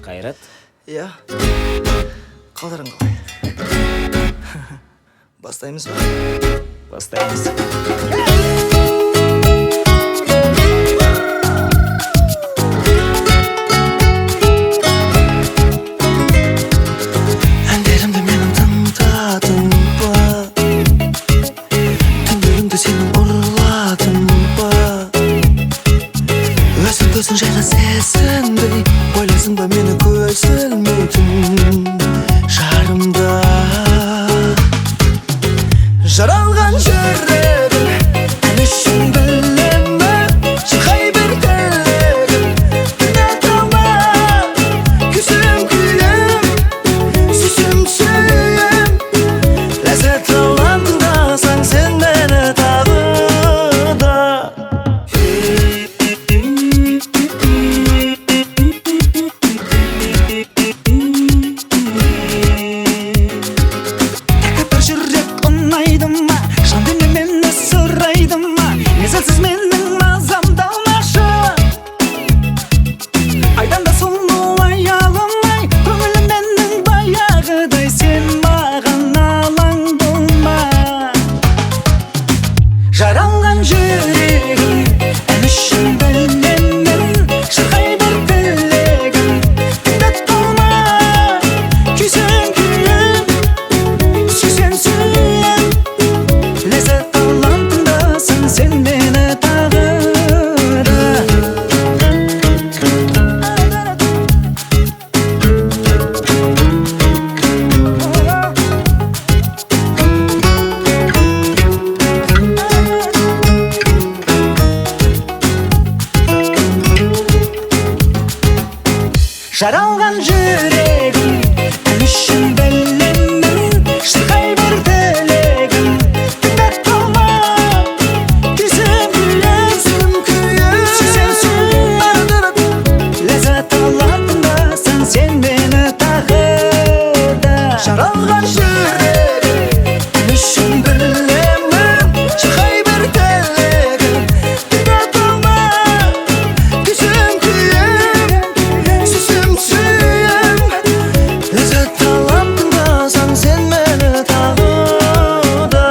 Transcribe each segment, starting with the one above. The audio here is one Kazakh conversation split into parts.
Қайрат? Иә. Қалдарың қалай? Бастаймыз ба? Бастаймыз. Әндерімді менің тыңдадың ба? Түндерімді сенің ұрладың ба? Өзің жайға сезінбей ойлайсың ба мені көз ілмейтін жарымда? Жаралған жүрегім ән үшін білемі? Шырқай бір тілегім тыңдата алма. Күзім күлем, сүйсем сүйем, ләззат алам тыңдасаң сен мені тағы да. Бір жүрек ұнайды ма? Жан дүнием мені сұрайды ма? Мезгілсіз менің мазамды алмашы. Айдан да сұлу аялымай, көңілім менің баяғыдай, сен маған алаң болма. Жаралған жүрегім ән үшін білемін, шырқай бір тілегім тыңдата алма. Күйсем күйем, сүйсем сүйем, ләззат алам тыңдасаң сен мені тағы да. Жаралған жүрегім ән үшін білемін, шырқай бір тілегім тыңдата алма. Күйсем күйем, сүйсем сүйем, ләззат алам тыңдасаң сен мені тағы да. Жаралған жүрегім ән үшін білемін, шырқай бір тілегім тыңдата алма. Күйсем күйем, сүйсем сүйем, ләззат алам тыңдасаң сен мені тағы да.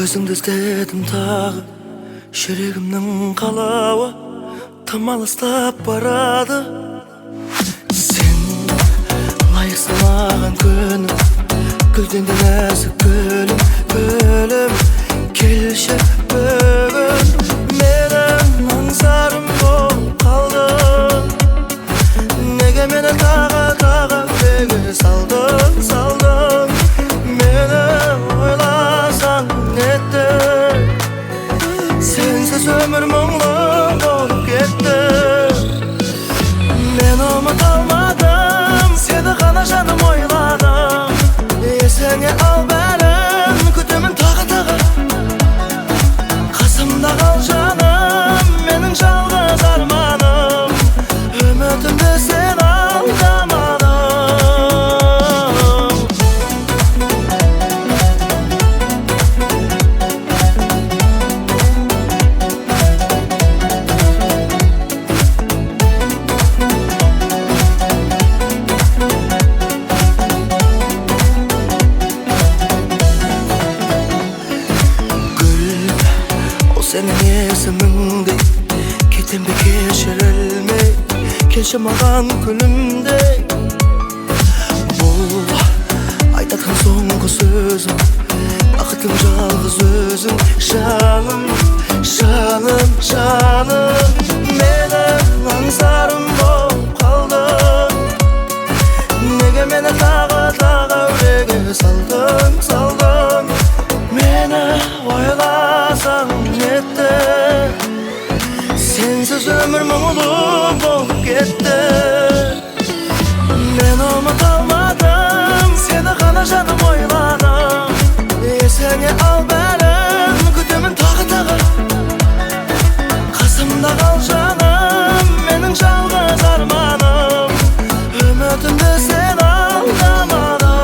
Өзіңді іздедім тағы, жүрегімнің қалауы тым алыстап барады. Сен лайықсың маған күнім, гүлденді нәзік гүлім, гүлім. Келші бүгін менің аңсарым болып қалды. Неге мені тағы неге салдың? Мені ойласаң нетті? Сенсіз өмір мұңлы болып кетті. Мен ұмыта алмадым, сені ғана жаным ойладым. Есіңе ал бәрін, күтемін тағы. Қасымда қал жаным, менің жалғыз арманым. Үмітімді сен алдамадың. Сенің есіміңдей кетем бе кешірілмей, келші маған күнімдей. Бұл айтатын соңғы сөзім, бақытым жалғыз өзің. Жаным, жаным, жаным, менің аңсарым болып қалды. Неге мені тағы dağa ürege saldın Meni oylasan etti Sensiz ömür muğlu bolup ketdi Men umut almadım Seni gana canım oyladım Esenge al benim Kütümün tağı Kasımda kal canım Menin çalgız armanım Ümitimde sen aldamadım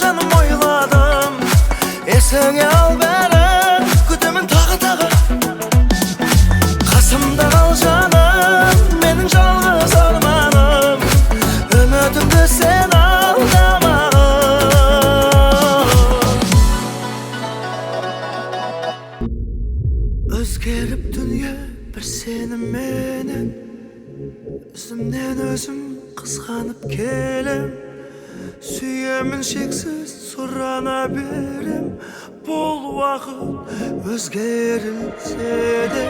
Canım oyladım Esenge al benim Kütümün tağı Kasımda kal canım Menin çalgız armanım Ümitimde sen aldamadım Özgerip dünya bir senin menen Özümden özüm kızganıp kelem Süyemin şeksiz sorana berim Bol vakit özgerilse de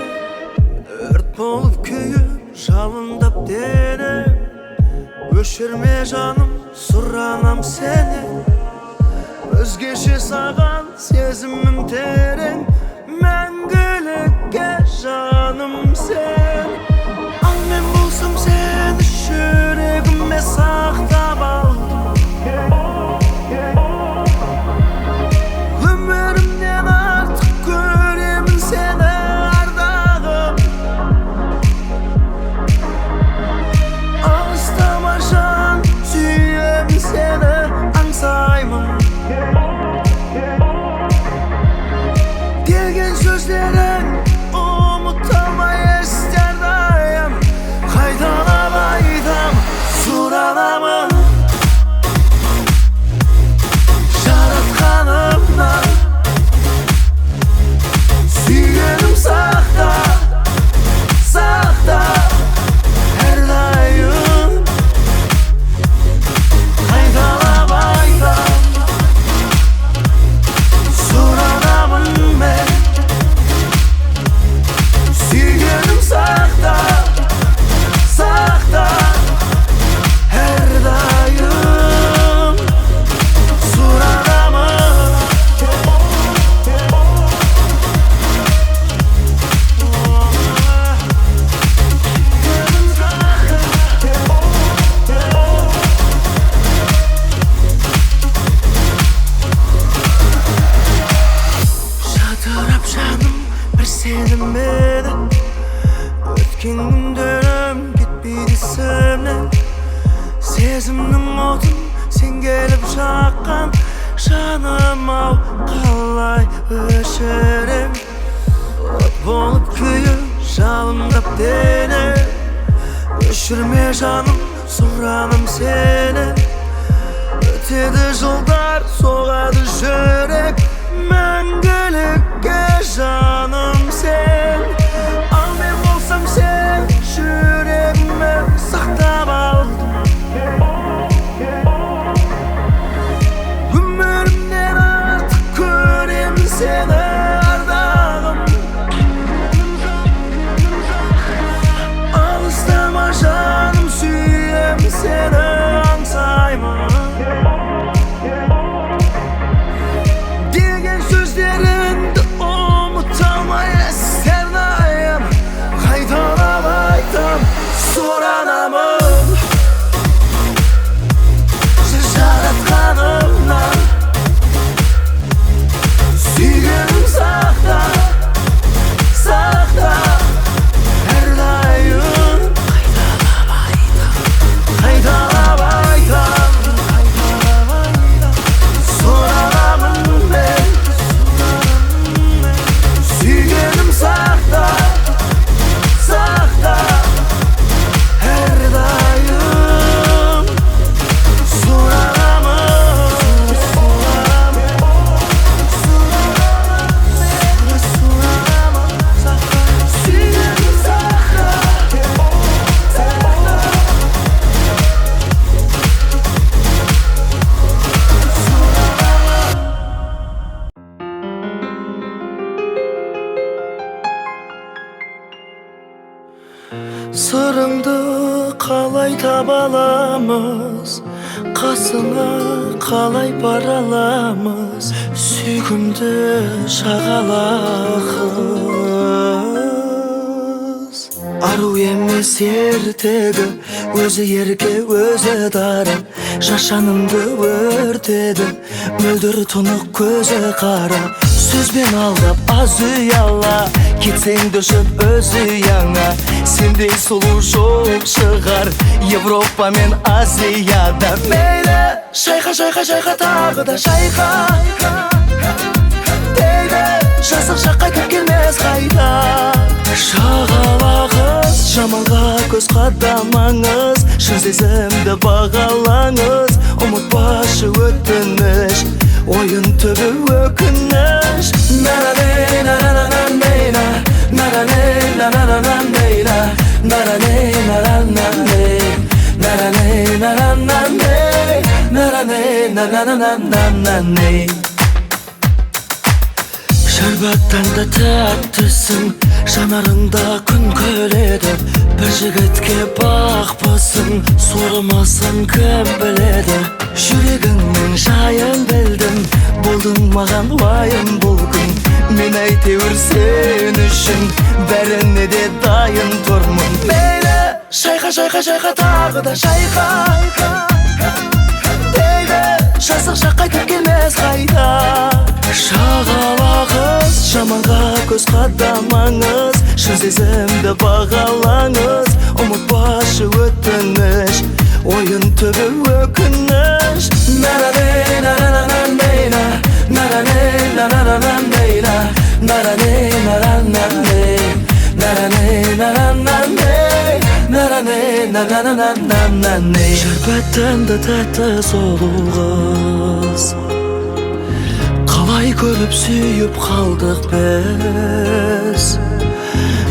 Ört bolup köyüm жалындап denem Öşürme canım soranam seni Özgeçe sağan sezimim tereң Мәңгілікке жаным sen Al men bolsam seni жүрегіме сақтап алдым Ömrümden artık göremin seni ardağım Ağustama can süyem seni ansayman Degen sözlerin unutamay ister dayım Kaydanamaydım suranamın Kanımdan Süyenim sakta Her daim Kaygalamaydan Soranamın ben Süyenim sakta Her daim Soranamın Şatırap canım bir senin meni Ötken gündörüm gitmedi sömnen Sezimnin otun sen gelip çakkan Canım av kalay öşerim Ot bolup köyüm жалындап denem Öşürme canım soranım seni Ötedi жылдар soğadı jürek Мәңгілікке жаным sen Al men bolsam sen жүрегіме сақтап алдым Ömrümden artık göremin seni ardağım Alыстama canım süyem seni ansayman Degen sözleri Sırrыңды қалай таба аламыз, қасыңа қалай бара аламыз, сүйкімді шағала қыз. Ару емес ертегі, өзі ерке өзі дара, шашанымды өртеді, мөлдір тұнық көзі қара. Сөзбен алдап аз ұяла, кетсең дөшіп өз ұяңа. Сендей сұлу жоқ шығар Европа мен Азияда. Мейлі шайқа шайқа шайқа тағы да шайқа, дейді жасық шақ қайтып келмес қайта. Шағала қыз, жаманға көз қадамаңыз, шын сезімді бағалаңыз. Ұмытпашы өтініш, ойын түбі өкініш. Шәрбаттан да тәттісің, жанарыңда күн көледі. Бір жігітке бақпысың, сорымасын кім біледі. Жүрегіңнің жайын білдім, болдың маған уайым бұл күн. Мен әйтеуір сен үшін бәріне де дайын тұрмын. Мейлі шайқа шайқа шайқа тағы да шайқа, дейді жасық шақ қайтып келмес қайта. Шағала қыз, жаманға көз қадамаңыз, шын сезімді бағалаңыз. Ұмытпашы өтініш, ойын түбі өкініш. Шәрбаттан да тәтті сұлу қыз, қалай көріп сүйіп қалдық біз.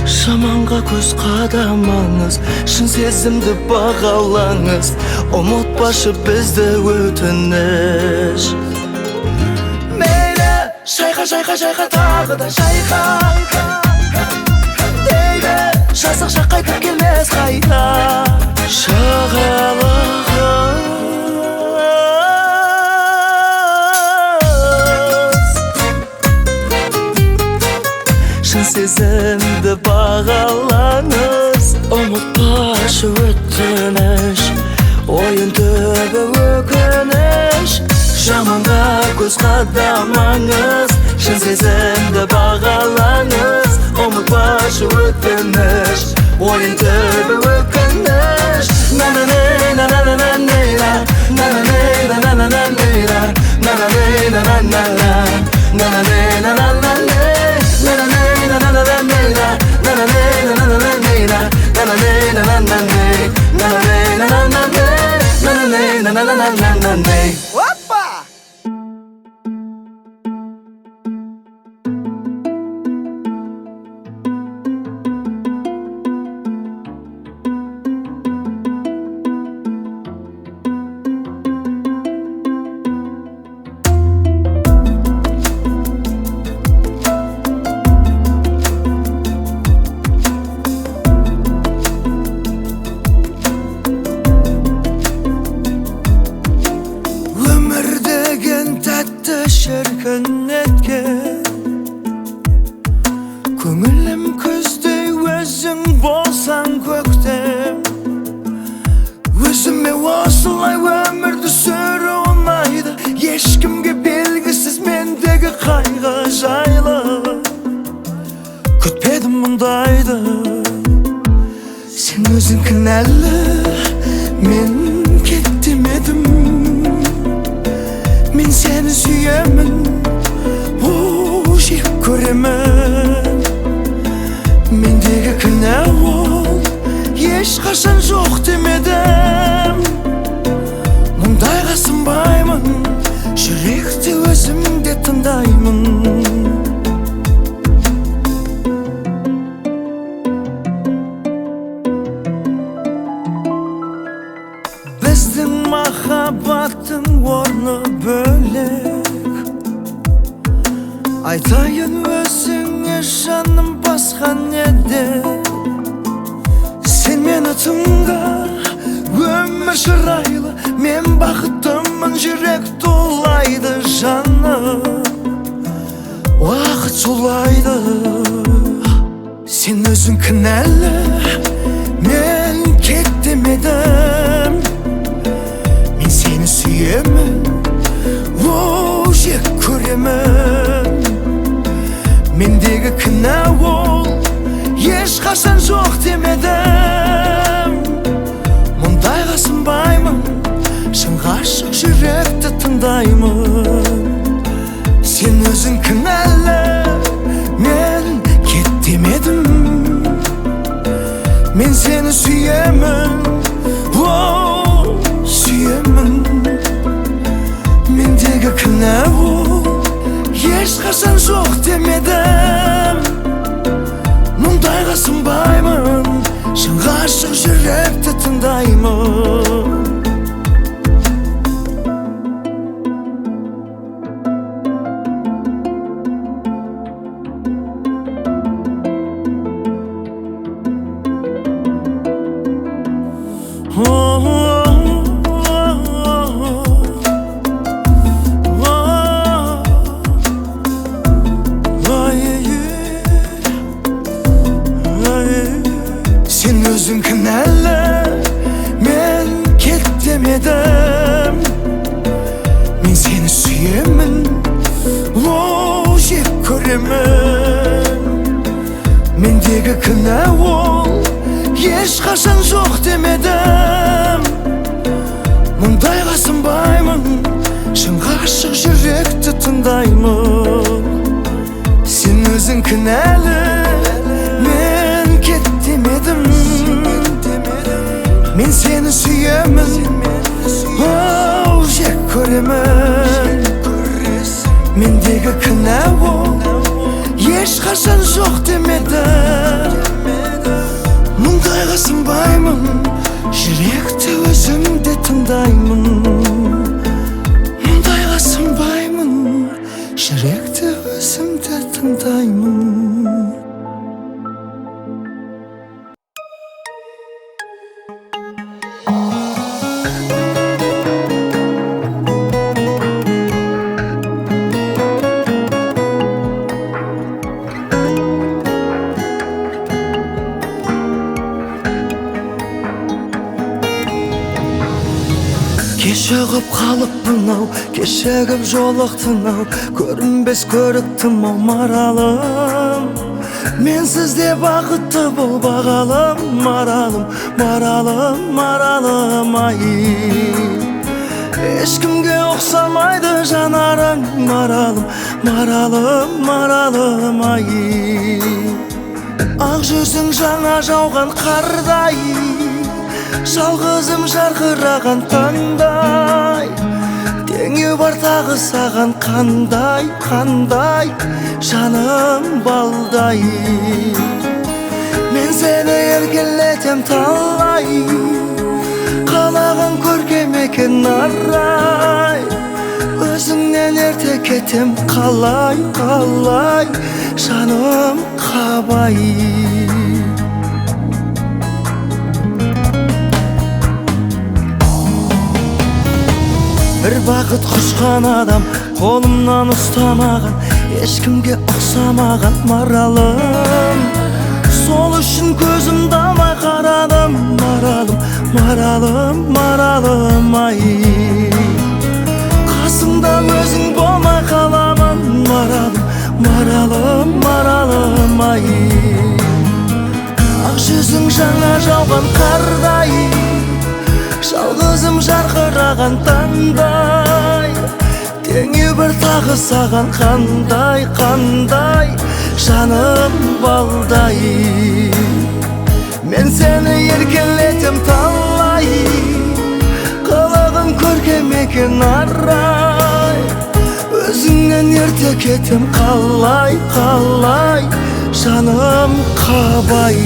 Жаманға көз қадамаңыз, шын сезімді бағалаңыз. Ұмытпашы бізді өтініш. Мейлі шайқа шайқа шайқа тағы да шайқа, дейді жасық шақ қайтып келмес қайта. Шағала қыз, шын сезімді бағалаңыз. Ұмытпашы өтініш, ойын түбі өкініш. Жаманға көз қадамаңыз, шын сезімді бағалаңыз. Ұмытпашы өтініш, ойын түбі өкініш. Шіркін еткен көңілім күздей, өзің болсаң көктем. Өзіме осылай өмірді сүру ұнайды, ешкімге белгісіз мендегі қайғы жайлы. Күтпедім мұндайды, сен өзің кінәлі, мен кеттемедім. Мен сені сүйемін, жек көремін. Мендегі кінә ол ешқашан жоқ демедім. Мұндайға сынбаймын, жүректе өзімде тыңдаймын. Біздің махаббаттың орны бөлек. Айтайын өзіңе жаным басқа неде. Сен Sen özün kınarlı, men ket demedim. Men seni süyemen, o jek köremen. Mendegi kına ol, eş kaçan жоқ demedim. Mundayga sınbayman, şınga aşık yürekti tındayman. Sen özün kınarlı, men ket demedim. Men seni süyemen, oh, süyemen. Mendegi kına ol, eş kaçan жоқ demedim. Mundayga sınbayman, şınga aşık yürekti tındayman. Sen özün kınarlı, men ket demedim. Men seni süyemen, o jek köremen. Mendegi kına ol, eş kaçan жоқ demedim. Mundayga sınbayman, şınga aşık yürekti tındayman. Sen özün kınarlı, men ket demedim. Men seni süyemen, o jek köremen. Mendegi kına ol, eş kaçan жоқ demedim. Mundayga sınbayman, yürekti özümde tındayman. Mundayga sınbayman, yürekti özümde tındayman. Kешігіп қалыппын-ау, кешігіп жолықтың-ау, көрінбес көріктім-ау маралым. Менсіз де бақытты болбағалым, маралым, маралым, маралым ай. Ешкімге ұқсамайды жанарың, маралым, маралым, маралым ай. Ақ жүзің жаңа жауған қардай, жалғызым жарқыраған таңдай. Теңі бар тағы саған қандай, қандай, жаным балдай. Мен сені еркелетем талай, қалаған көркем екен арай. Өзіңнен ерте кетем қалай, қалай, жаным қабай. Бір бақыт құшқан адам қолымнан ұстамаған, ешкімге ұқсамаған маралым. Сол үшін көзімді алмай қарадым, маралым, маралым, маралым ай. Қасымда өзің болмай қаламын, маралым, маралым, маралым ай. Ақ жүзің жаңа жауған қардай, жалғызым жарқыраған таңдай. Теңі бір тағы саған қандай, қандай, жаным балдай. Мен сені еркелетем талай, қалаған көркем екен арай. Өзіңнен ерте кетем қалай, қалай, жаным қабай.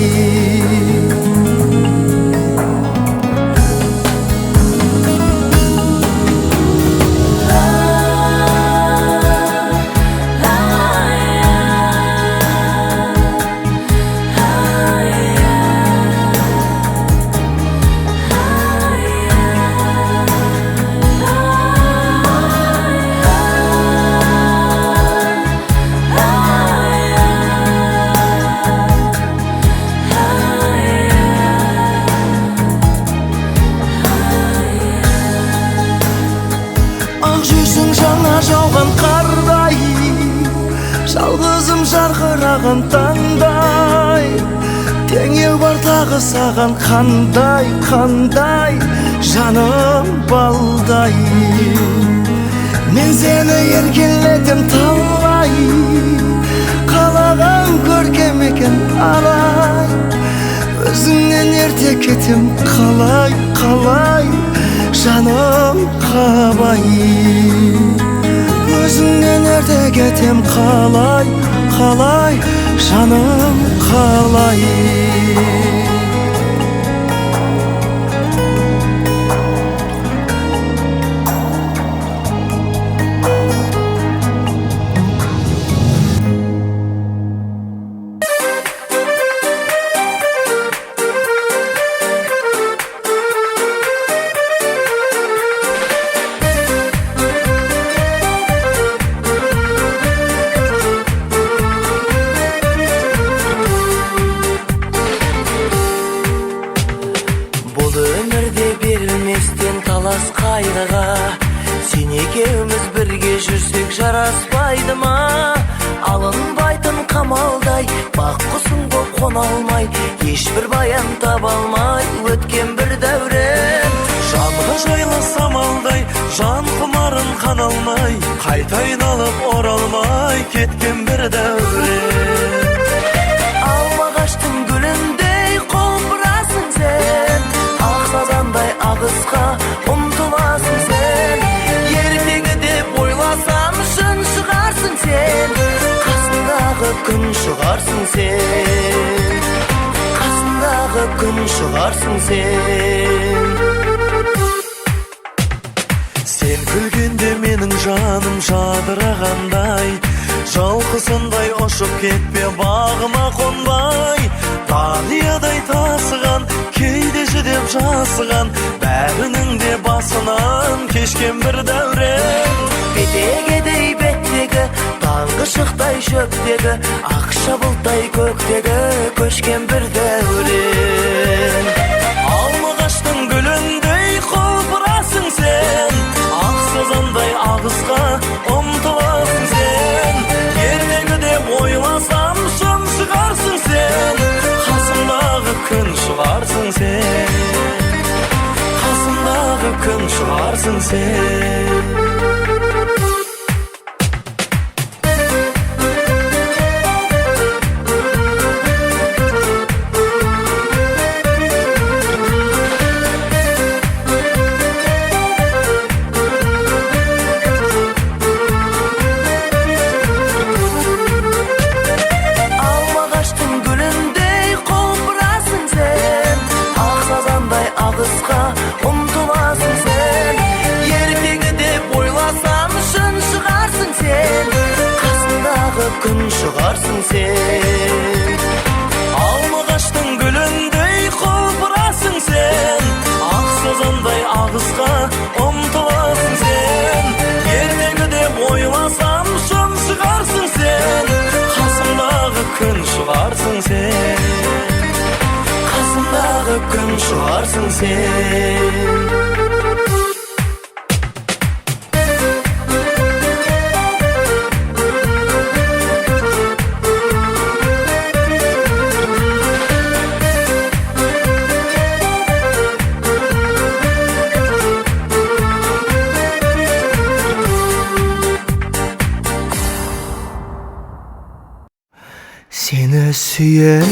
таңдай теңеу бар тағы саған қандай жаным балдай мен сені еркелетем талай қалаған көркем екен алай өзіңнен ерте кетем қалай жаным қабай өзіңнен ерте кетем қалай жаным қалай талас қайғыға сен екеуміз бірге жүрсек жараспайды ма алынбайтын қамалдай бақ құсың боп қона алмай ешбір баян таба алмай өткен бір дәурен жанға жайлы самалдай жан құмарын қана алмай қайта айналып оралмай кеткен бір дәурен алмағаштың гүліндей құлпырасың сен ақ сазандай ағысқа ұмтыласың сен ертегі деп ойласам шын шығарсың сен қасындағы күн шығарсың сен қасындағы күн шығарсың сен күлгенде менің жаным жадырағандай жалқысындай ұшып кетпе бағыма қонбай дариядай тасыған кейде жүдеп жасыған бәрінің де басынан кешкен бір дәурен бетегедей беттегі таңғы шықтай шөптегі ақша бұлттай көктегі көшкен бір дәурен алмағаштың гүліндей құлпырасың сен ақ сазандай ағысқа ұмтыласың сен ертегі деп ойласам шын шығарсың сен қасымдағы күн шығарсың сен қасымдағы күн шығарсың сен ұмтыласың сен ертегі деп ойласам шын шығарсың сен қасындағы күн шығарсың сен алмағаштың гүліндей құлпырасың сен ақ сазандай ағысқа ұмтыласың сен ертегі деп ойласам шын шығарсың сен қасындағы күн шығарсың сен қасындағы күн шығарсың сен сені сүйем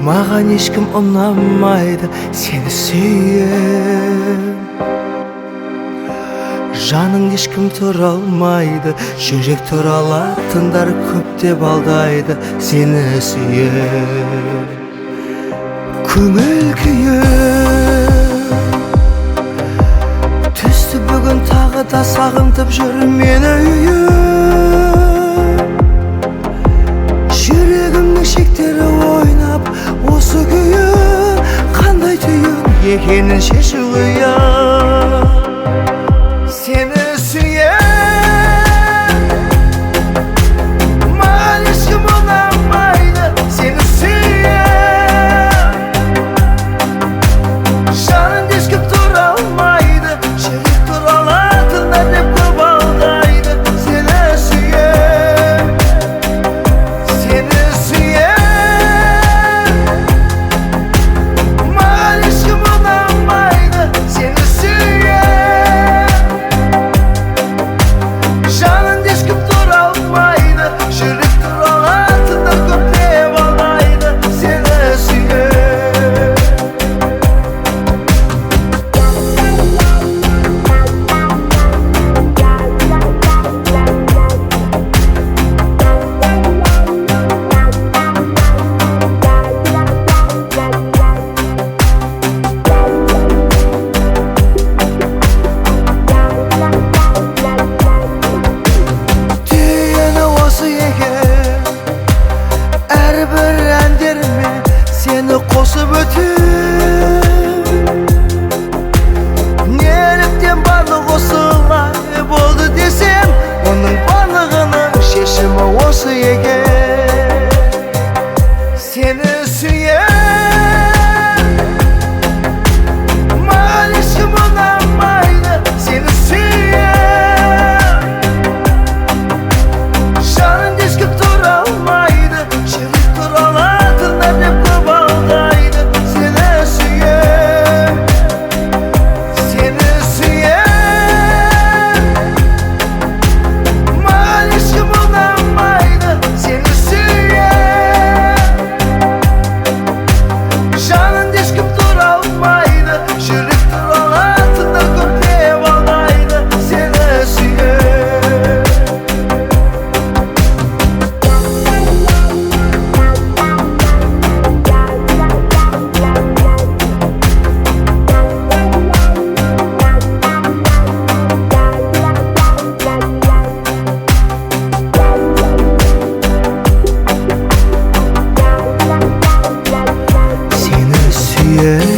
маған ешкім ұнамайды сені сүйем жаның ешкім тұра алмайды жүрек тұра алатындар көп деп алдайды сені сүйем көңіл күйім түсті бүгін тағы да сағынтып жүр мені үйім жүрегімнің шектері ойнап осы күйі қандай түйін екенін шешу қиын сені сүйем маған ешкім ұнамайды сені сүйем жаның ешкім тұра алмайды жүрек тұра алатындар деп көп алдайды сені сүйем olsa eğer seni süyen mağan işim olamaydı seni süyen şanın düşküp duralmaydı çelik duraladığında hep kabaldaydı seni süyen seni süyen mağan işim olamaydı seni süyen şanın düşküp duralmaydı çelik duraladığında hep kabaldaydı seni süyen. Seni süyen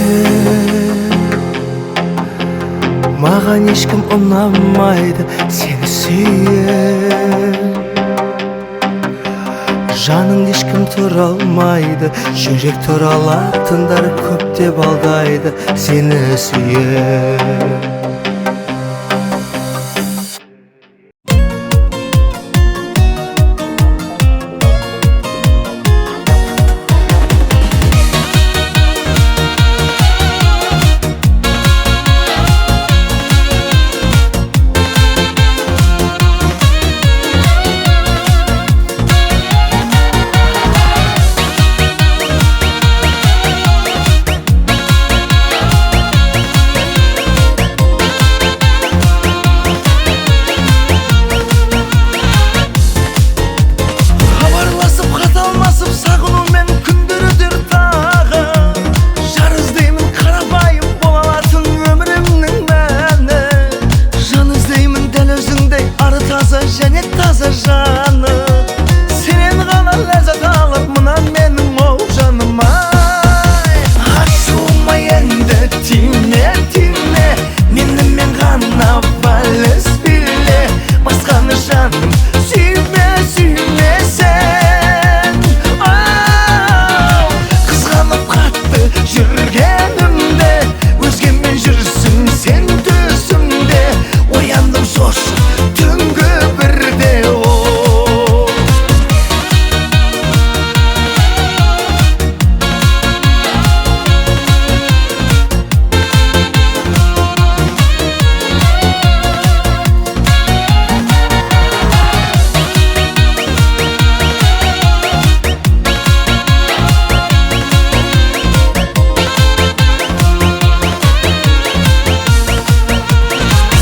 mağan ешкім ұнамайды сені süyen жаныңды ешкім тұра алмайды жүрек тұралатындар көп деп алдайды сені süyen. Хабарласып хат алмасып сағынумен күндер өтер тағы жар іздеймін қарапайым бола алатын өмірімнің мәні жан іздеймін дәл өзіңдей ары таза және таза жаны сенен ғана ләззат алып мына менің оу жаным ай ашуыма енді тиме тиме менімен ғана вальс биле басқаны жаным сүйме сүйме сен ау қызғанып қатты жүргенімде өзгемен жүрсің сен төсімде ояндым шошып түнгі бірде оу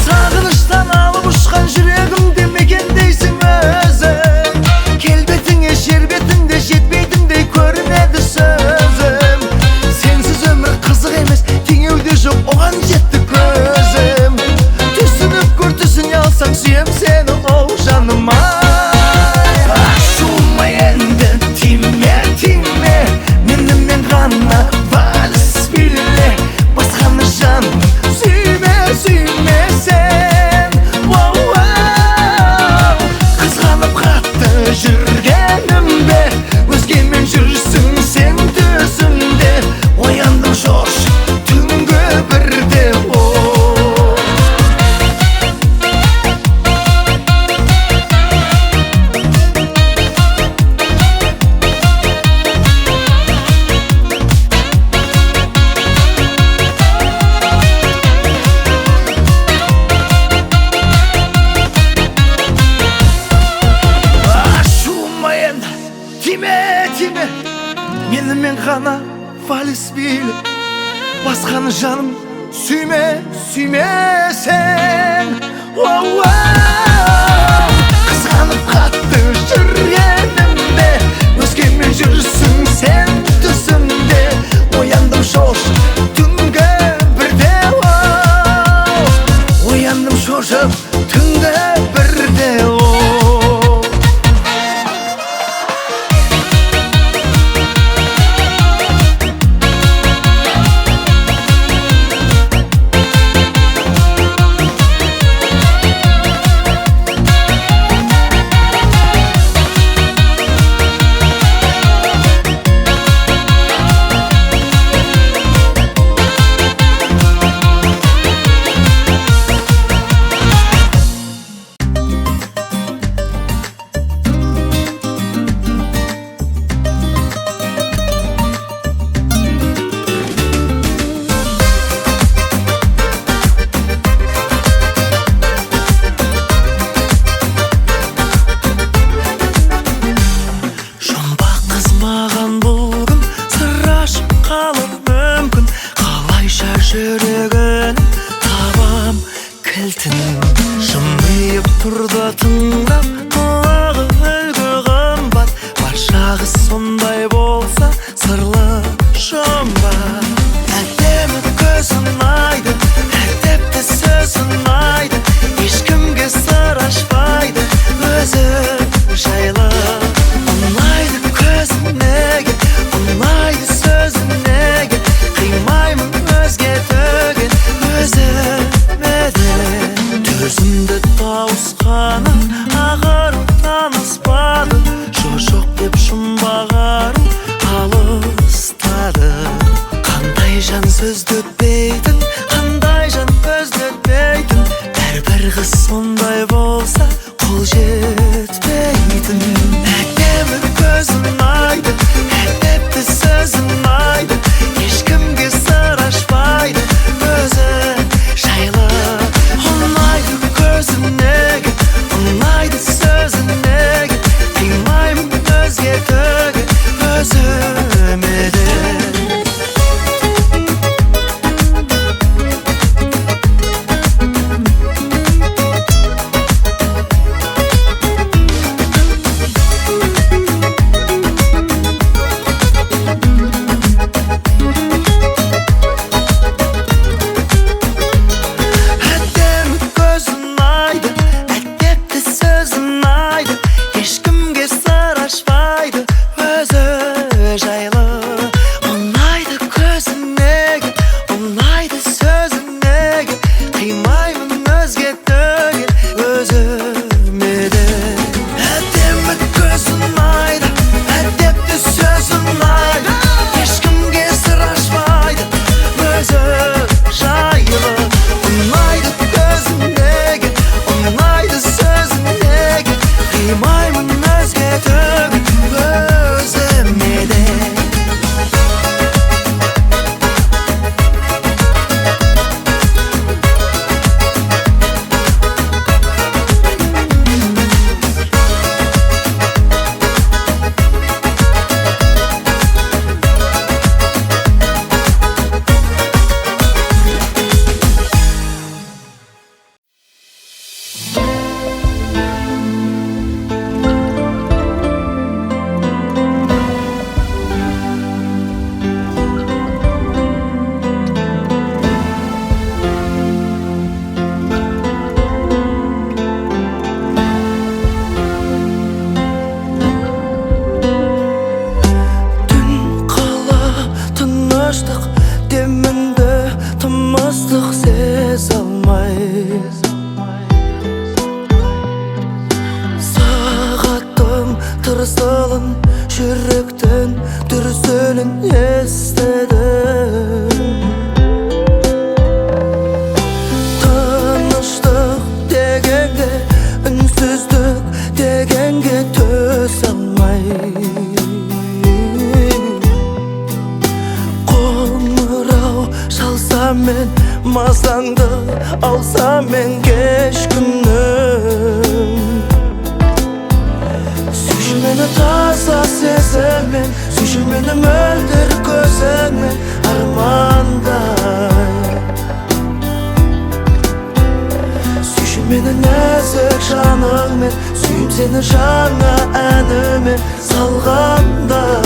сағыныштан алып ұшқан жүрегімде мекендейсің өзің келбетіңе жер бетінде жетпейтіндей көрінеді сөзім сенсіз өмір қызық емес теңеуде жоқ оған жетті көзім түсініп көр түсіне алсаң сүйем сені оу жаным ай ашуыма енді тиме тиме менімен ғана вальс биле басқаны жаным сүйме сүйме сен оу қызғанып қатты жүргенімде өзгемен жүрсің сен төсімде ояндым шошып түнгі бірде оу ашуыма енді тиме тиме менімен ғана вальс биле басқаны жаным сүйме сүйме сен оу қызғанып қатты жүргенімде өзгемен жүрсің сен түсімде ояндым шошып түнгі бірде оу ояндым шошып түнгі бірде оу Әдемі көзің айды, әдепті сөзің айды, ешкімге сыр ашпайды, өзі жайлы. Ұнайды көзің неге, ұнайды сөзің неге, қимаймын өзгертуге өзіме де. Тырсылын жүректен дүрсілін естедім. Тыныштық дегенге, үнсіздік дегенге төс алмай, қоңырау шалсам мен, мазаңды алсам мен кеш күнім. Meni таза сезіммен, сүйші мені мөлдір көзіңмен армандай. Сүйші мені нәзік жаныңмен, сүйім сені жаңа әніме салғандай.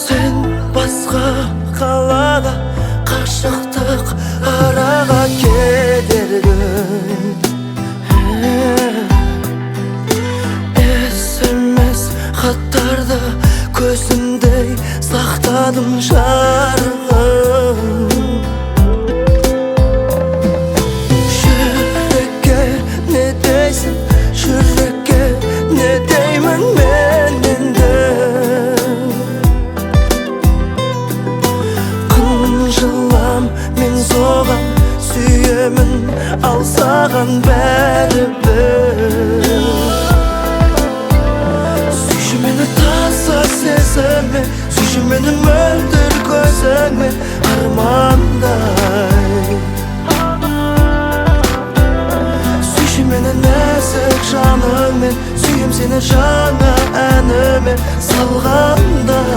Сен басқа қалада, қашықтық араға кедергі. SMS хаттарды көзімдей сақтадым жарығым. Жүрекке не дейсің, жүрекке не деймін мен енді. Қынжылам мен соған, сүйемін ал саған бәрібір. Сүйші мені таза сезіммен, сүйші мені мөлдір көзіңмен армандай. Сүйші мені нәзік жаныңмен, сүйем сені жаңа әніме салғандай.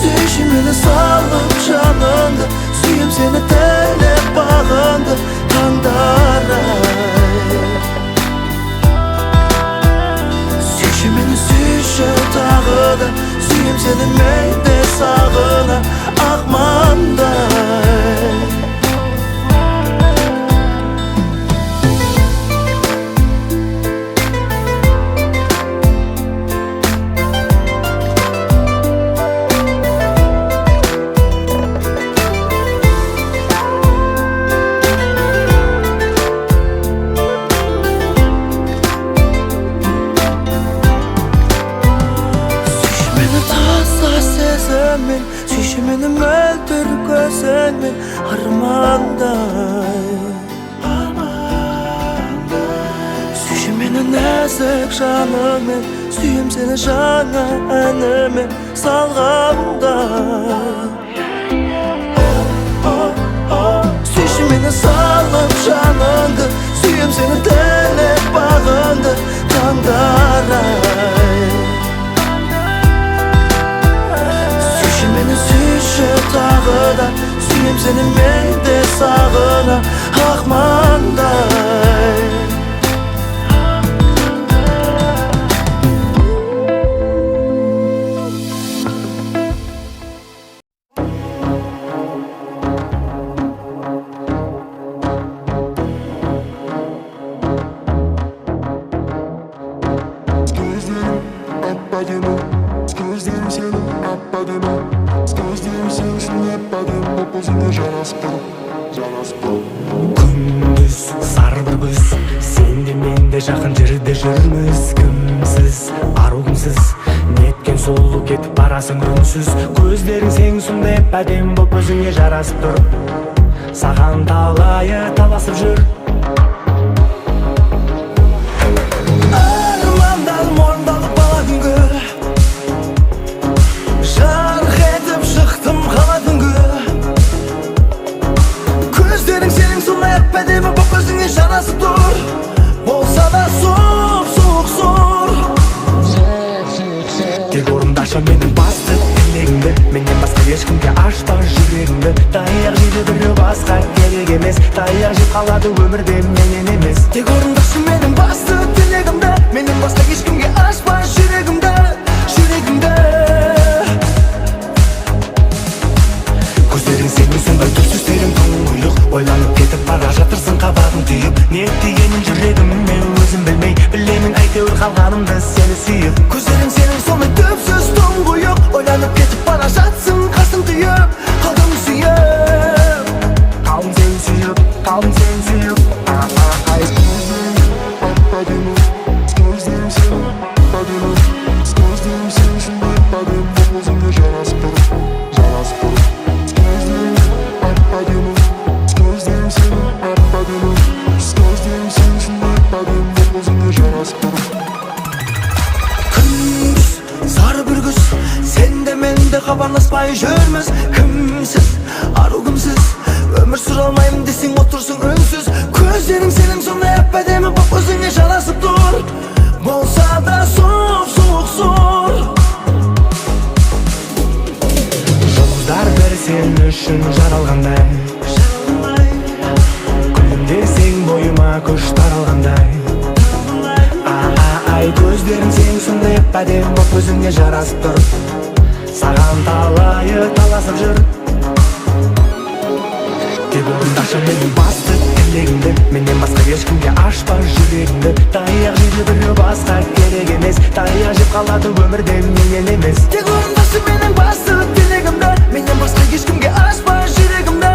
Сүйші мені салып жаныңды, сүйем сені тілеп бағыңды таңдарай. Сүйші мені сүйші тағы да, сүйем сені мен де сағына ақмандай. Tek şanımın Süyüm seni şana önüme salğamda Süyüşümeni salım şanındı Süyüm seni telep bağındı Kandaray Süyüşümeni süyüşü tağıda Süyüm seni mende sağına Akmanday Gözlerim seni atladığını Gözlerim seni şunu yapmadın Popozunda jaraspın Күндүз сарбыз сенде менде жакын жерде жүрмүз кимсиз аругумсуз неткен солу кетип барасың үнсүз көздөрүң сеңсиң деп адем болуп өзүңө жарасып туруп саган талайы таласып жүр Armandan ormandalı bala güngü Jarh edip çıktım kala güngü Gözlerin senin sonuna etmediğimi bak özüne jarasıp dur Olsa da soğuk soğuk zor Тек орундашы менин басты тилегимди Менден башка эч кимге ачпа жүрөгүмдү Даяк жейди бирөө башка керек эмес Даяк жеп калады өмүрдө менен эмес Тек орундашы менин басты тилегимди Менден башка эч кимге ачпа жүрөгүмдү Көздөрүң сенин сондай түпсүз терең туюк Ойланып кетип бара жатырсың кабагың түйүп Не дегенин жүрөгүмө өзүм билмей Билемин айтебир калганымды сени сүйүп Gözlerin senin sonunda tüpsüz tuğuyuk Oylanıp geçip bana jatsın Karsın tüyüp, kaldım suyup Kaldım seni suyup, kaldım seni suyup Gözlerim seni atladığını Gözlerim seni şunu yapmadın Popozunda jaraspın Gözlerim atladığını Gözlerim seni atladığını Gözlerim seni şunu yapmadın Popozunda jaraspın Gündüz, sarı bir güz Sen de mende kabarlaşmayı görmüz Kimsiz, arugumsuz Ömür süralmayım desin otursun ünsüz Gözlerin senin sonunda hep bedemi Bak özüne jarasıp dur Bolsa da soğuk soğuk zor Жұлдыздар бір сен үшін жаралғандай Күлімдесең бойыма күш таралғандай Ай көздерің сен сондай әдем боп өзіңе жарасып тұр Саған талайы таласып жүр Тек орындашы менің басты тілегімді Менен басқа ешкімге ашпа жүрегімді Таяқ жейді біреу басқа керек емес Таяқ жеп қалады өмірде менен емес Тек орындашы менің басты тілегімді Менен басқа ешкімге ашпа жүрегімді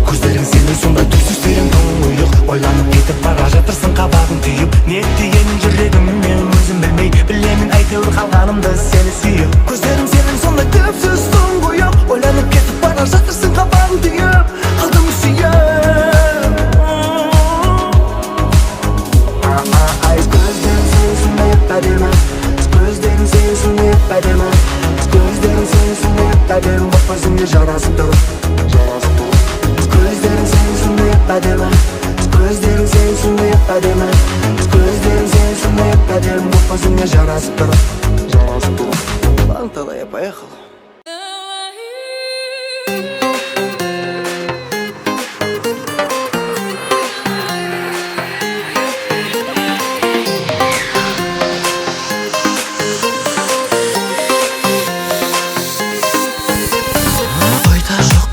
Көздерің сенің сондай түпсіз терең тұңғиық Ойланып кетіп бара жатырсың қабағың түйіп Не дегенін жүрегіммен өзім білмей Білемін әйтеуір қалғанымды сені сүйіп Gözlerim senin sonunda tüpsüz tuğuyuk Oylanıp geçip bana jatırsın kabağın tüyüp Kaldım suyup Gözlerim seni sonunda hep adema Gözlerim seni sonunda hep adema Gözlerim seni sonunda hep adema Bak özümle jarasıp durup Gözlerim seni sonunda hep adema Gözlerim seni sonunda hep adema Gözlerim seni sonunda hep adema Bak özümle jarasıp durup Анталая, поехал. Ойда жоқ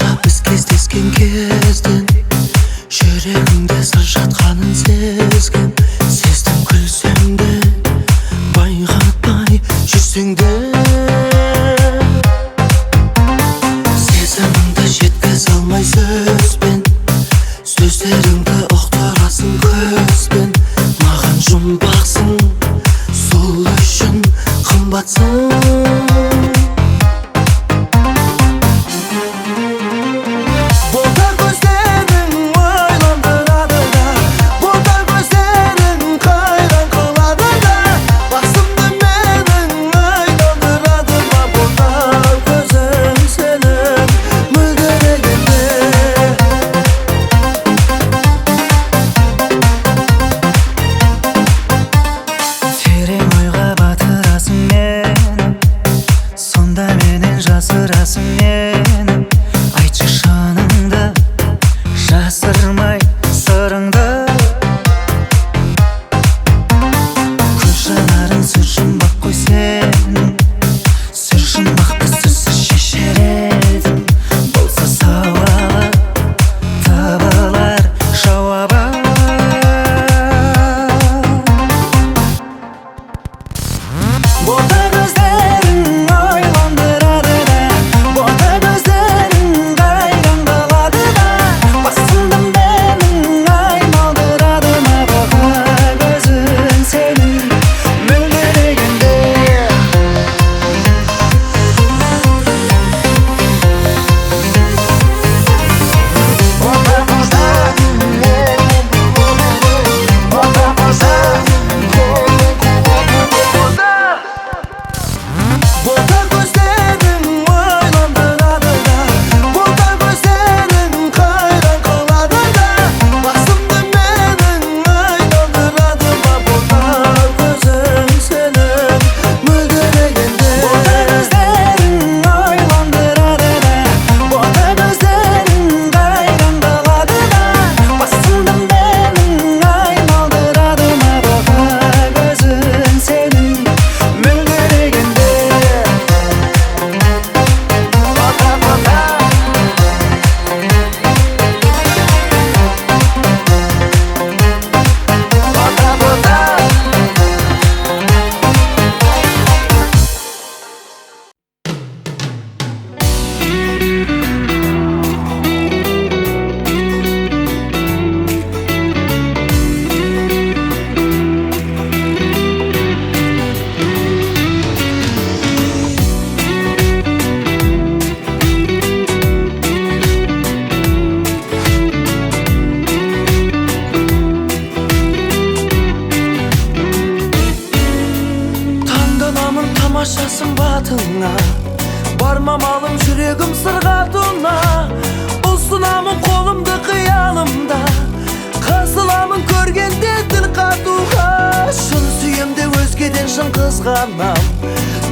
yaşın kızganam.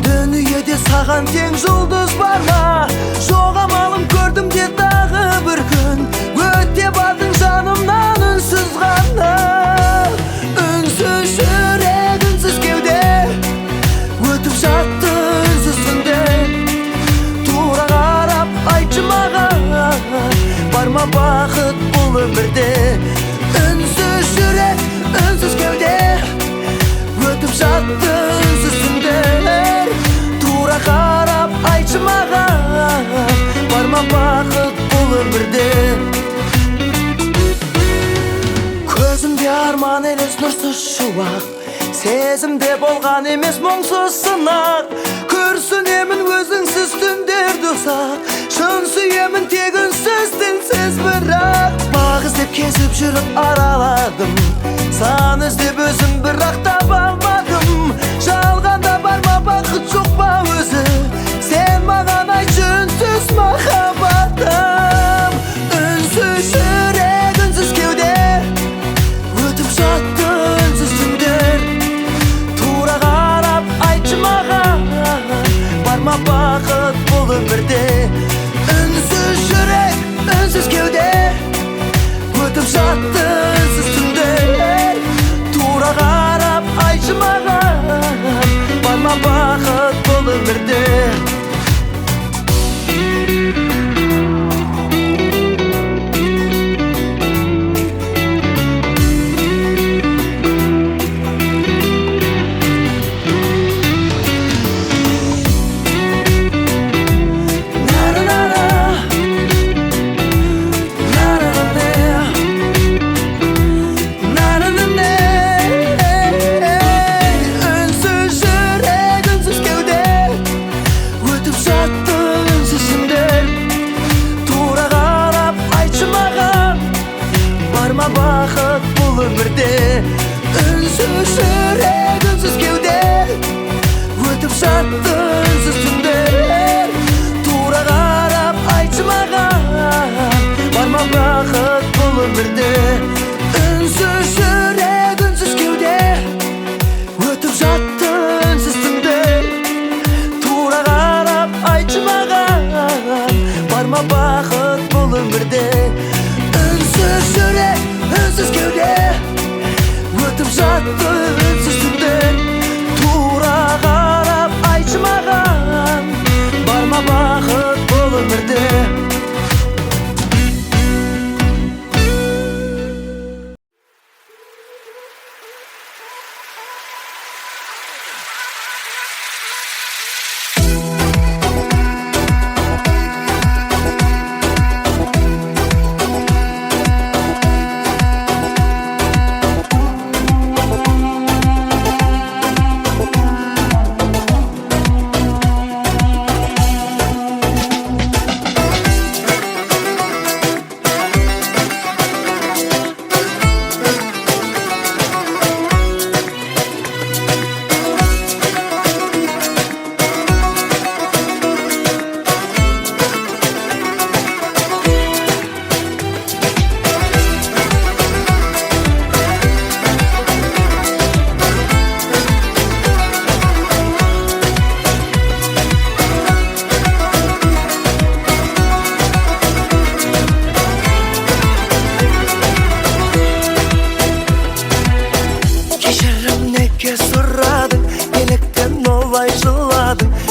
Dünyede sağan teң жұлдыз бар ма? Жоғамалым көрдім де дағы бір күн. Өте бардың жанымнан үнсіз ғана. Үнсіз жүрек, үнсіз кеуде, өтіп жатты үнсіз түнде. Тура қарап айтшы маған, бар ма бақыт бұл өмірде? Үнсіз жүрек, үнсіз кеуде, өтіп жатты үнсіз түндер. Тура қарап айтшы маған, бар ма бақыт бұл өмірде? Көзімде арман елес нұрсыз шуақ, сезімде болған емес мұңсыз сынақ. Күрсінемін өзіңсіз түндерді ұзақ, шын сүйемін тек үнсіз дінсіз бірақ. Бақ іздеп кезіп жүріп араладым, сан іздеп өзім бірақ таба алмадым. Жалғанда бар ма бақыт жоқ па өзі? Сен маған айтшы үнсіз махаббатым. Үнсіз жүрек, үнсіз кеуде, өтіп жатты үнсіз түндер. Тура қарап айтшы маған, бар ма бақыт бұл өмірде? Үнсіз жүрек, үнсіз кеуде, өтіп жатты үнсіз түндер. Тура қарап айтшы маған, бар ма бақыт бұл өмірде? Бақыт бұл өмірде? Үнсіз жүрек, үнсіз кеуде, өтіп жатты үнсіз түндер. Тура қарап айтшы маған, бар ма бақыт бұл өмірде? Үнсіз жүрек, үнсіз кеуде, өтіп жатты үнсіз түндер. Тура қарап айтшы маған, бар ма бақыт бұл өмірде? Үнсіз жүрек, үнсіз кеуде, өтіп жатты үнсіз түндер. Тура қарап айтшы маған, бар ма бақыт бұл өмірде?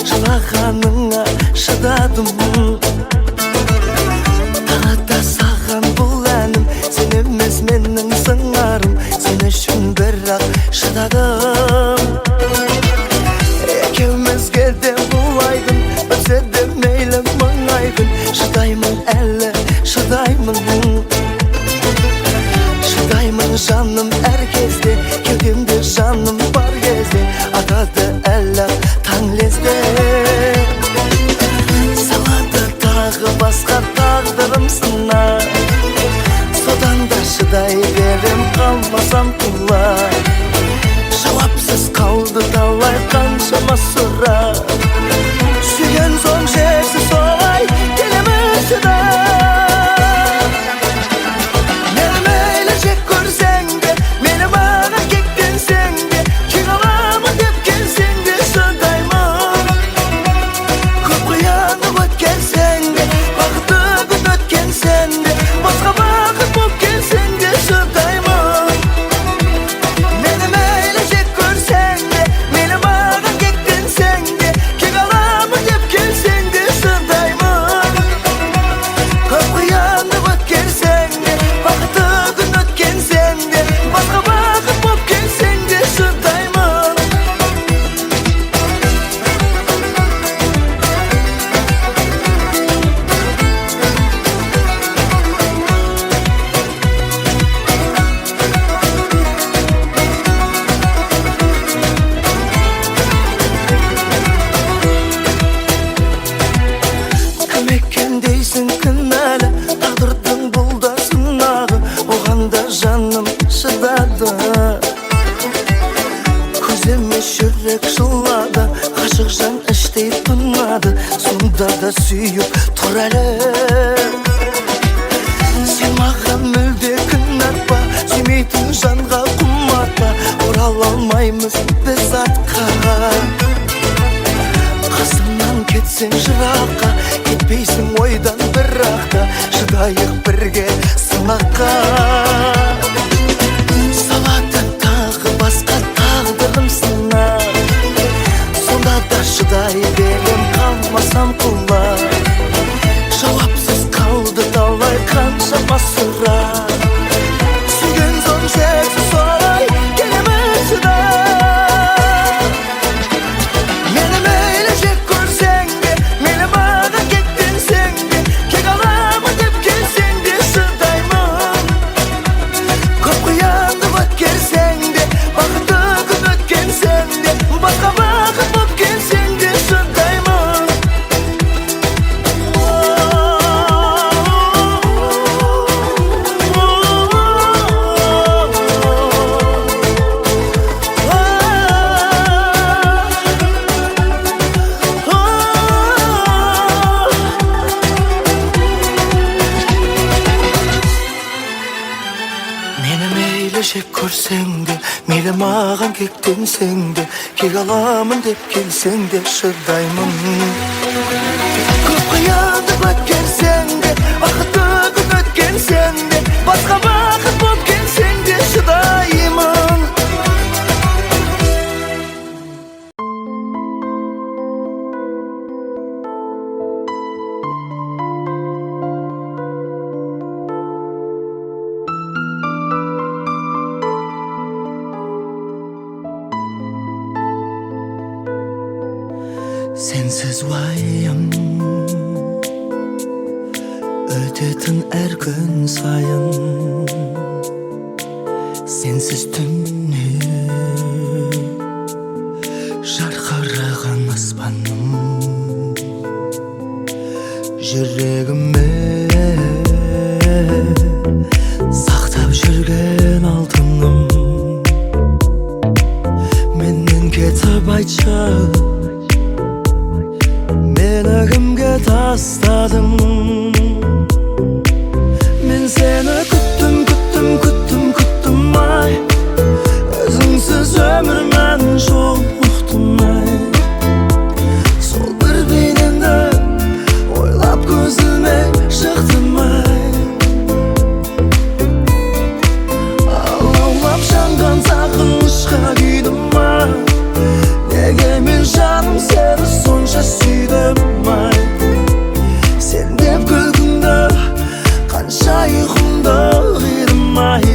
Жылағаныңа шыдадым, таңата саған бұл әнім. Сен емес менің сыңарым, сен үшін бірақ шыдадым. Екеумізге де бұлай күн, өтсе де мейлі мың ай күн. Шыдаймын әлі, шыдаймын, шыдаймын жаным әр кезде. Кеудемде жаным бар кезде, атады әлі таң лезде. Салады тағы басқа тағдырым сына, содан да шыдай берем қалмасам құлай. Жауапсыз қалды талай қаншама сұрақ, сүйген соң жерсіз солай келеміз шыдап. Мені мейлі жек көрсең де, мені маған кектенсең де, күй қаламын деп кел da sүйüp tur эле. Sen mаған мүлде кінәтпа, сүймейтін жанға құмартпа, орала алмаймыз біз артқа. Қасымнан кетсең жыраққа, кетпейсің ойдан бірақта, шыдайық бірге сынаққа. Салады тағы басқа тағдырым сынақ, сонда да шыдай берем қалмасам құлақ. Жауапсыз қалды талай қаншама сұрақ, сүйген соң шексіз солай келемін шыдап. Мені мейлі жек көрсең де, мейлі маған кектенсең де, кек аламын деп келсең де шыдаймын. Көп қиянды өткерсең де, бақытты күн өткенсең де, басқа бақыт боп келсең де шыдаймын. Meni meyli jek көрсең де, мейлі маған кектенсең де, кек аламын деп келсең де шыдаймын. Көп қиянды өткерсең де, бақытты күн өткенсең де, басқа бақыт боп келсең де шыдаймын. Sensiz vayım ötetin her gün sayın, sensiz tünni жарқыраған аспаным, жүрегіме сақтап жүрген алтыным. Менен кетіп айтшы, meni kimga tasladın? Men seni kuttum, kuttum, kuttum, kuttum ay. Özüngsiz ömür men çok uqtum ay. Sol bir beynimde oylap gözüme çıktım ay. Ağlap şangan sağınışqa güydüm ay. Nege men canım seni sonca süydüm ay. Sen dep күлгүңдө канча уйкумда кыйдым ay.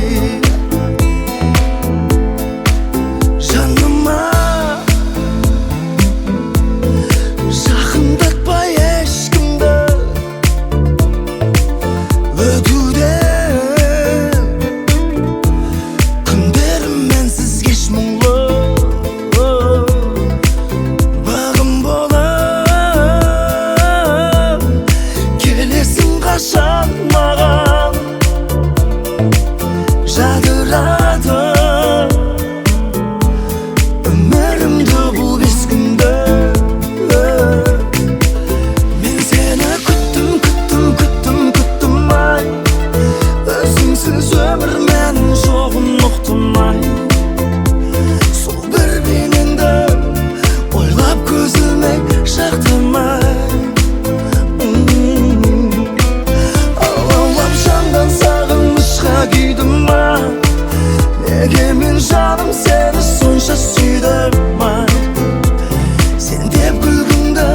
Жаныма жакындатпай эчкимди, өтүүдөн күндөрүм менсиз кеч муңлуу. Bağım болып келесің қашан маған, жадырады өмірімді бұл бес күнді. Мен сені күттім, күттім, күттім, күттім ay. Өзіңсіз өмір менің жоғын ұқтым ay. Сол бір бейнеңді ойлап көзіме шақтым ay. Алаулап жанған сағынышқа күйдім ay. Неге мен жаным сені сонша сүйдім ay. Sen деп күлгіңді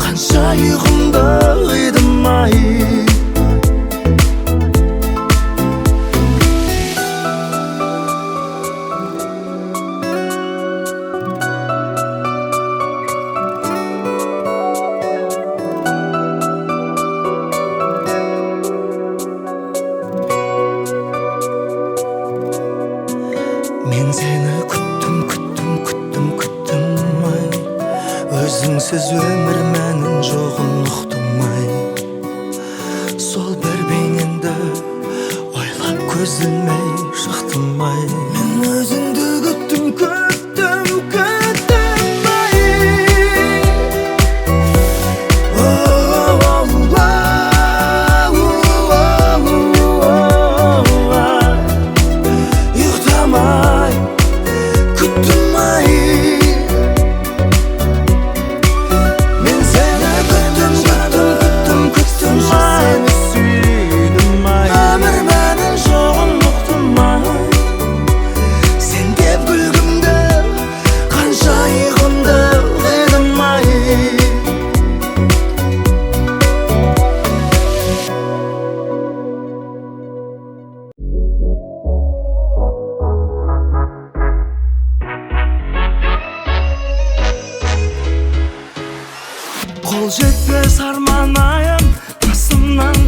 қанша ұйқымда қидым ay. Men seni kuttum, kuttum, kuttum, kuttum ay. Өзіңсіз өмір мәнін жоғын ұқтым ay. Сол бір бейнеңді ойлап көзіме шықтым ay. Мен өзіңді күттім, күттім, күттім ay.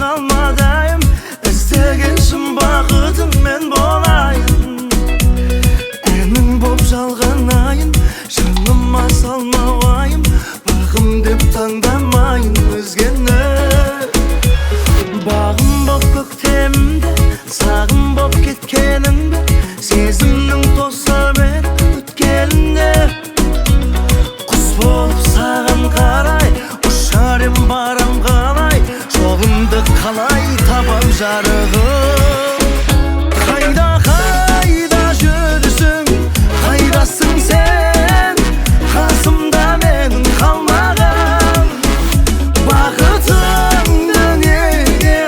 kalmadayım. İstegensin bakıdım men bolayım. Emin bop жалғанайын, жаныма салмавайым. Бағым деп таңдамайын өзгені. Бағым боп көктемімде, сағым боп кеткенімде, сезімнің тосып еді өткелінде. Құс болып саған қарай, ұшар ем барам қалай, жолымды қалай табам жарығым. Қайда қайда жүрсің, қайдасың сен, қасымда менің қалмаған. Бақытыңды неге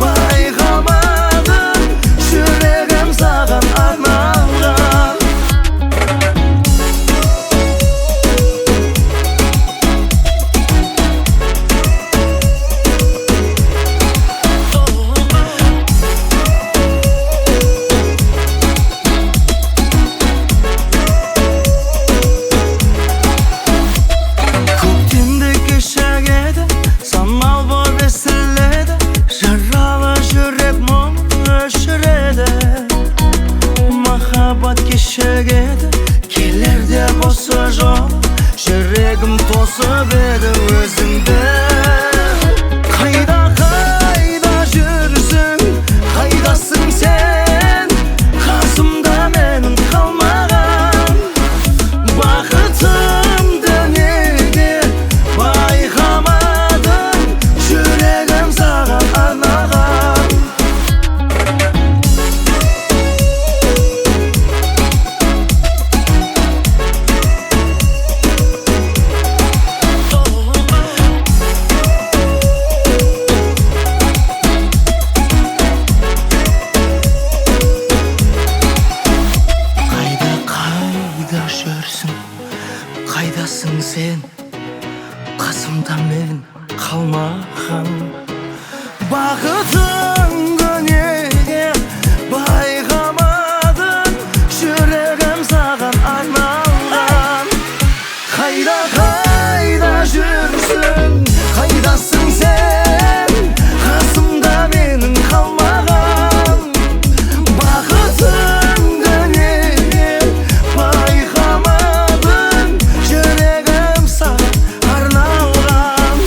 байқамадың, жүрегім саған арналған. Көктемді кешегеді, самал боп естіледі, жаралы жүрек мұң өшіреді. Махаббат кешегеді, келерде осы жол, жүрегім тосып еді өзіңді. Қайда қайда жүрсің, қайдасың сен, қасымда менің қалмаған. Бақытымды неге байқамадың, жүрегім саған арнаған. Қайда қайда жүрсің, қайдасың сен, қасымда мен қалмаған. Бақытыңды неге байқамадың, жүрегім саған арналған. Қайда қайда жүрсің, қайдасың сен, қасымда менің қалмаған. Бақытыңды неге байқамадың, жүрегім саған арналған.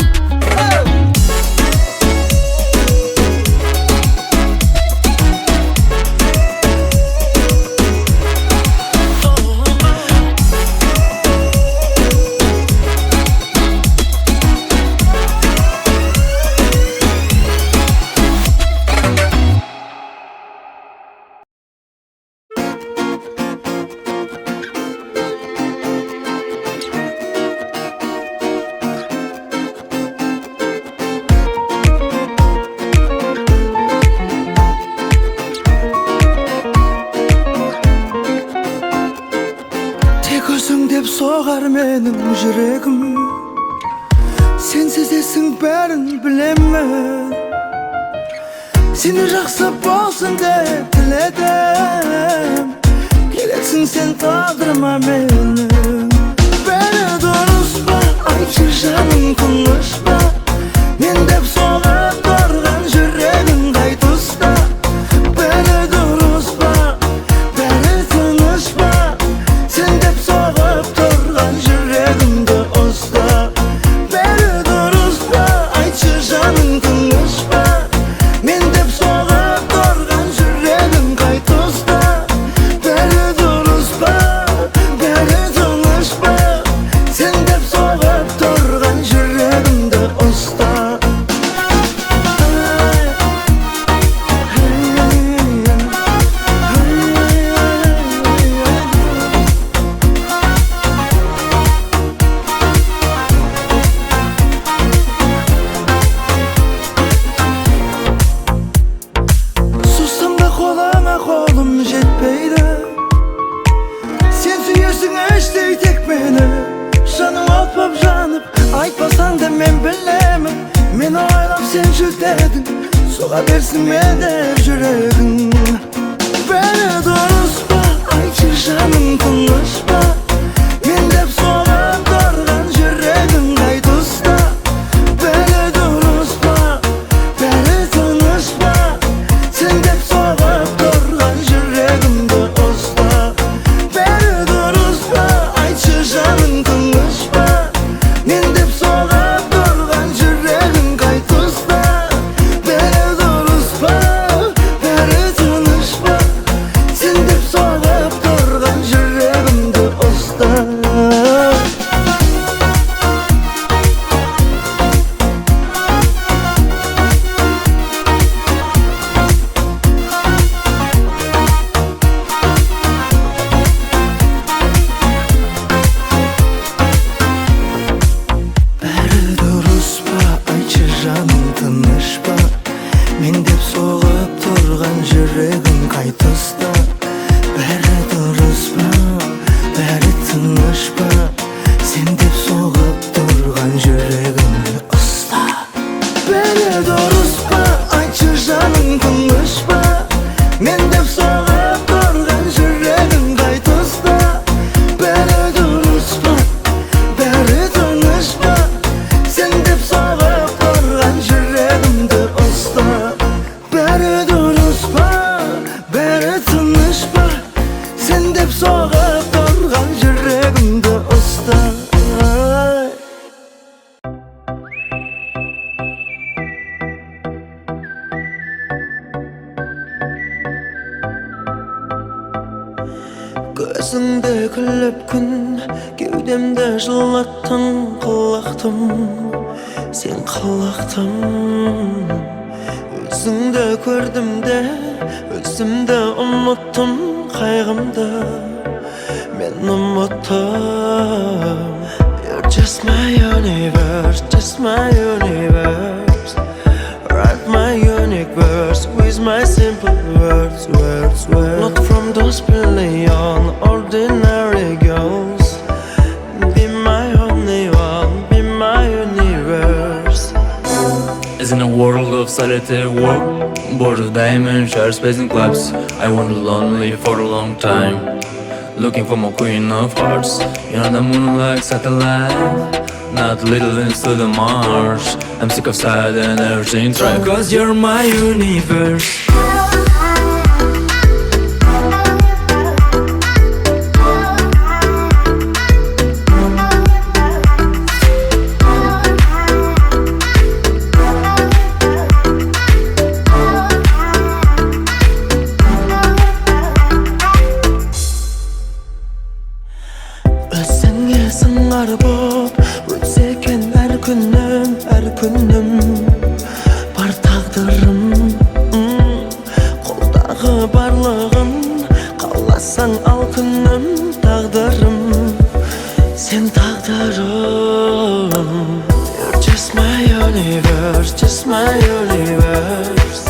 Тек өзің деп соғар менің жүрегім, сенсіз есің бәрін білемін. Сені жақсы болсын деп тіледім, келексің сен тағдырыма менің. Бәрі дұрыс па, айтшы жаным тыныш па, мен деп соғып тұрған жүрегің қай тұста. Бәрі дұрыс па, бәрі тыныш па, сен деп соғып тұрған жүрегімді ұста. Бәрі дұрыс па, айтшы жаным тыныш па, мен деп соғып тұрған жүрегім қай тұста. Бәрі дұрыс па, бәрі тыныш па, сен деп соғып тұрған жүрегімді ұста. Sussam da kolana kolum жетпейді, сен сүйесің іштей тек мені. Жаным от боп жанып, айтпасаң да мен білемін, мені ойлап сен жүдедің, соға берсін менде жүрегің. Бәрі дұрыс па, айтшы жаным тыныш па, мен деп соғып тұрған жүрегім қай тұста. Бәрі дұрыс па, бәрі Özüngde güllep gün Kewdemde жылаттың Кылактым Sen кылактым Özüngde gördüm de Özümde unuttum Kaygımda Men unuttum You're just my universe Just my universe Write my unique verse With my simple words Not from those billion Ordinary girls Be my only one Be my universe As in a world of solitary walk Bored of diamond shards passing clubs I wandered lonely for a long time Looking for my queen of hearts You're on the moon like satellite Not little into the Mars I'm sick of sad and everything try Cause you're my universe Özüңe sыңар boп Өтсекен әр күнім Бар тағдырым Қолдағы барлығын Қаласаң ал күнім Тағдырым Сен тағдырым You're just my universe Just my universe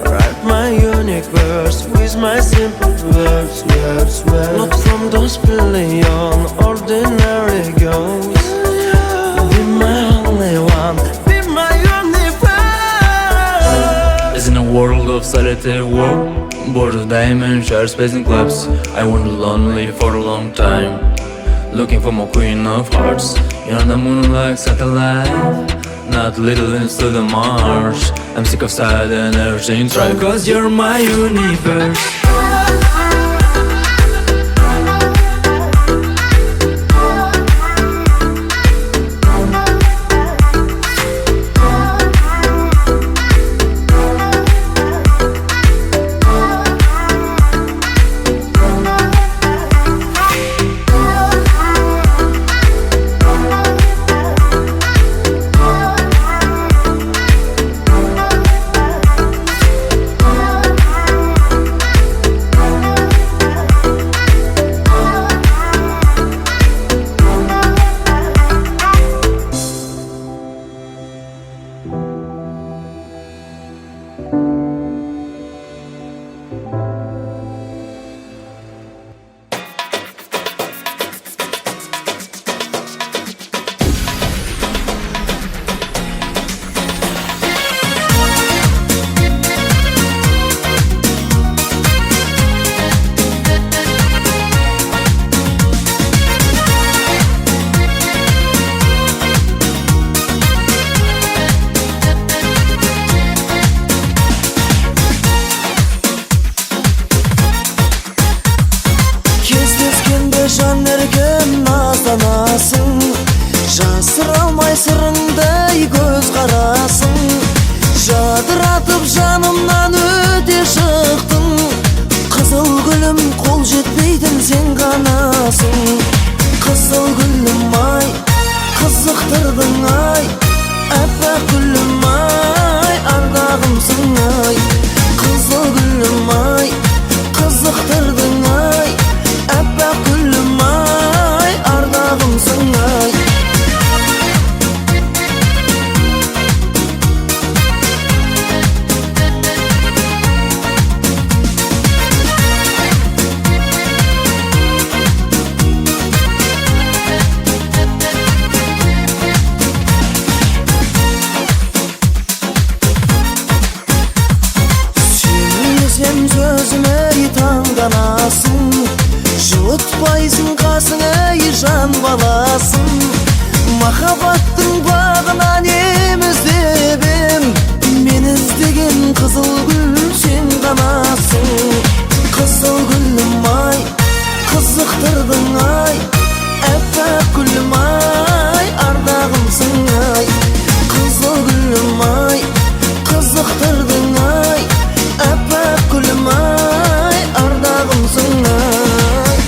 Write my unique verse With my simple words Not from those billion ordinary girls Be my only one Be my universe As in a world of solitary walk Bored of diamond shards passing clubs I wandered lonely for a long time Looking for my queen of hearts You're on the moon like satellite Not little into the Mars I'm sick of sad and everything try Cause you're my universe сырыңдай көз қарасың, жадыратып жанымнан өте шықтың. Қызыл гүлім, қол жетпейтін сен ғанасың. Қызыл гүлім ай, қызықтырдың ай, әппақ гүлім ай, ардағымсың ай. Қызыл гүлім ай, қызықтырдың ай, әппақ гүлім ай, ардағымсың ай. Сөзіме таңданасың, жылытпайсың қасыңа жан баласын. Махаббаттың бағынан іздеп ем, мен іздеген қызыл гүл сен ғанасың. Қызыл гүлім ай, қызықтырдың ай, әппақ гүлім ай, ардағымсың ай. Қызыл гүлім ай, қызықтырдың ай, әппақ гүлім ай, ардағымсың ай.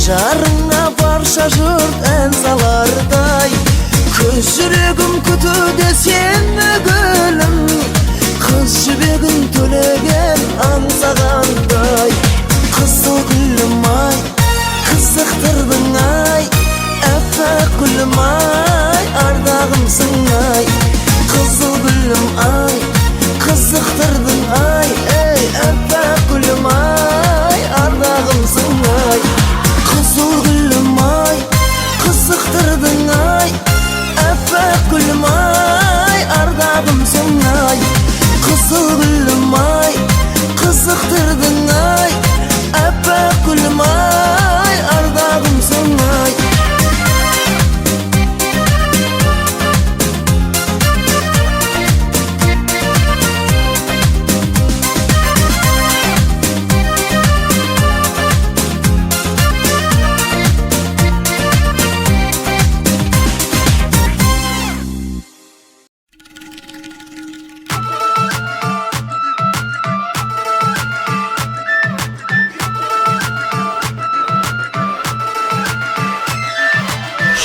Jarına barşa jurt en salarday. Kız yüreğim kutuda seni gülüm. Kız yüreğim tölegen ansağanday. Kızıl gülüm ay, kızıktırdın ay. Efek gülüm ay, ardağımsın ay. Kızıl gülüm ay, kızıktırdın ay. Ey efek gülüm ay, ardağımsın ay. Kızıl gülüm ay, kızıktırdın ay. Efek gülüm ay, ardağımsın ay. Kızıl gülüm ay, kızıktırdın ay. Efek gülüm ay, ardağımsın ay.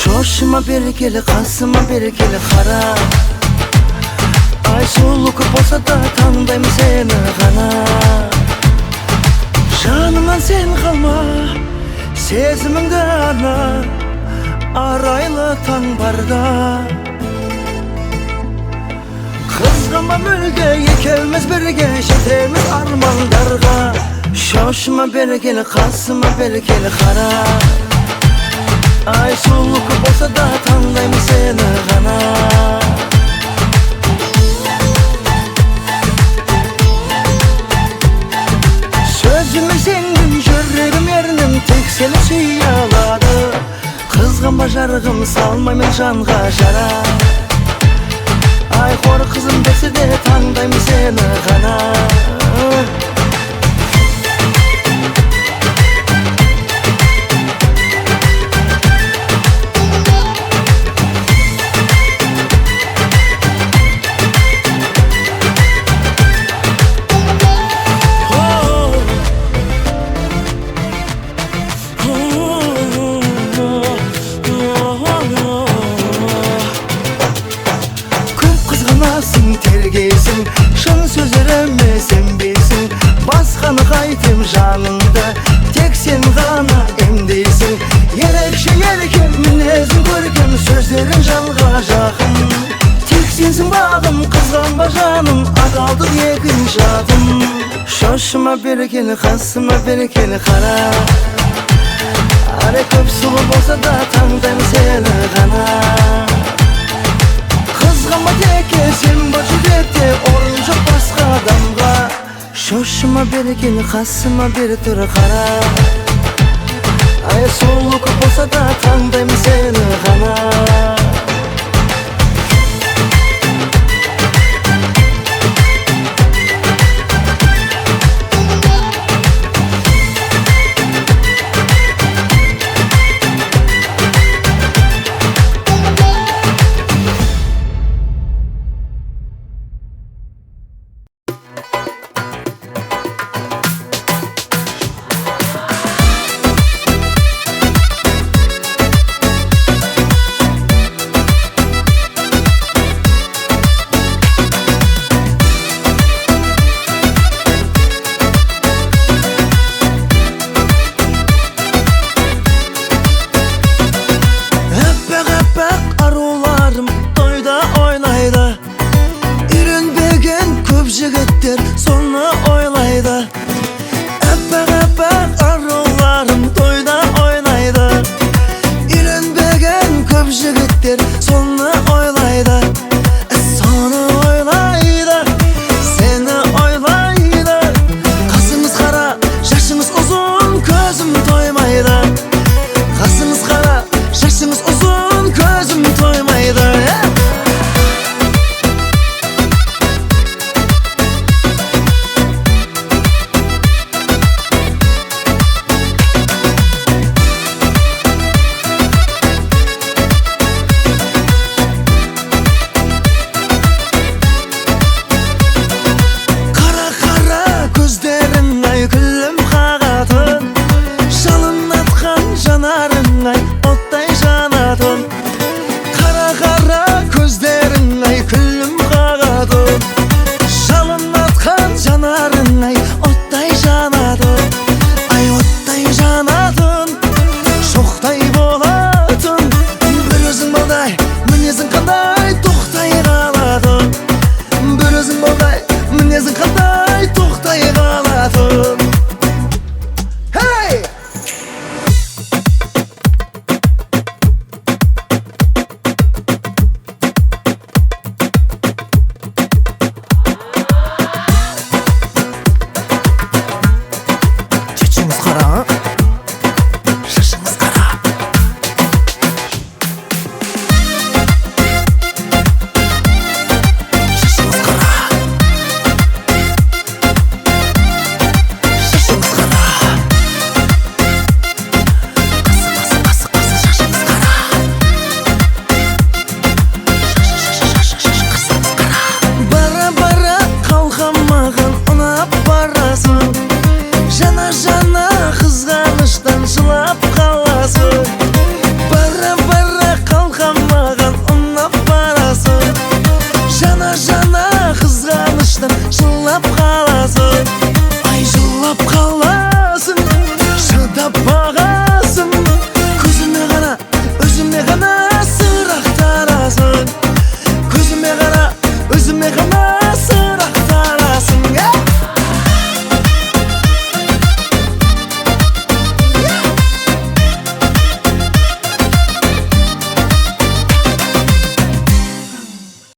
Şoşuma bir keli, kasıma bir keli kara. Ay suluk bolsa da tanıdayım seni gana. Janımdan sen kalma, sezimimde ana. Araylı tan barda. Kızgama mülge, yekevmez birge, şetemiz armandarga. Şoşuma bir keli, kasıma bir keli kara. Ay suluk bolsa da tanıdayım seni gana. Sözümü sendin, yüreğim yernim, tek seni suyaladı. Kızgın jargım, salmaymen janga jara. Ay hor kızım dese de tanıdayım seni gana. Şun sözlerimi sen bilsin. Baskanı kaytım janında, tek sen gana emdeysin. Yerekşe yerken minezin görkem, sözlerin janga jakın. Tek sensin bağım, kızgan janım, adaldır yekin jadım. Şoşuma bir keli, kasıma bir keli kara. Are köp sulu bolsa da tanıdayım seni gana. Kızgama teke sen başı dete, orunca başka adamga. Şoşuma bir keli, kasıma bir tür kara. Ay soluk bolsa da tanıdayım seni gana. жанарың ай